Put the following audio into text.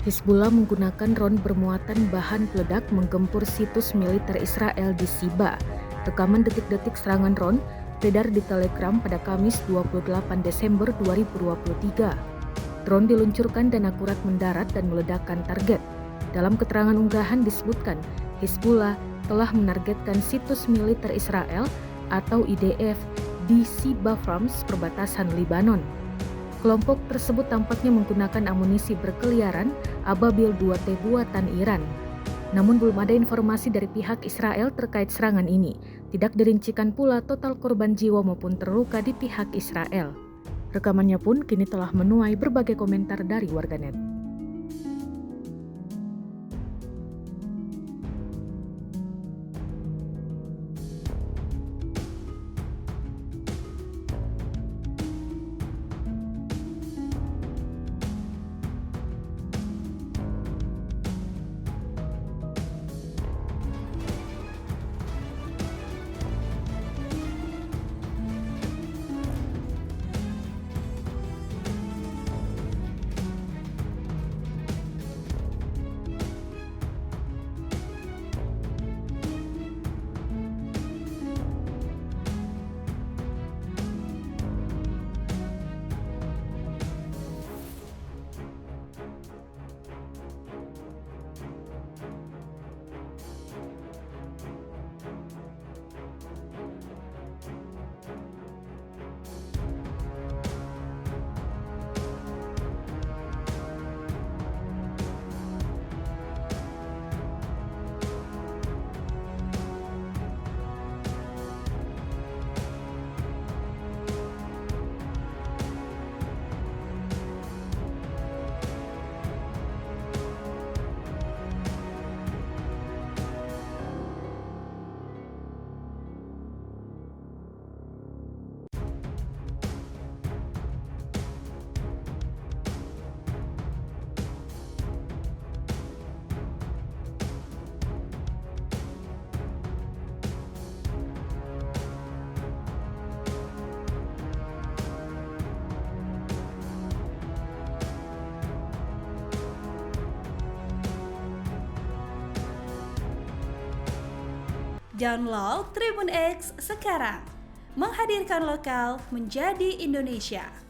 Hizbullah menggunakan drone bermuatan bahan peledak menggempur situs militer Israel di Siba. Rekaman detik-detik serangan drone beredar di Telegram pada Kamis 28 Desember 2023. Drone diluncurkan dan akurat mendarat dan meledakkan target. Dalam keterangan unggahan disebutkan, Hizbullah telah menargetkan situs militer Israel atau IDF di Siba Farms, perbatasan Lebanon. Kelompok tersebut tampaknya menggunakan amunisi berkeliaran Ababil 2T buatan Iran. Namun belum ada informasi dari pihak Israel terkait serangan ini. Tidak dirincikan pula total korban jiwa maupun terluka di pihak Israel. Rekamannya pun kini telah menuai berbagai komentar dari warganet. Download Tribun X sekarang, menghadirkan lokal menjadi Indonesia.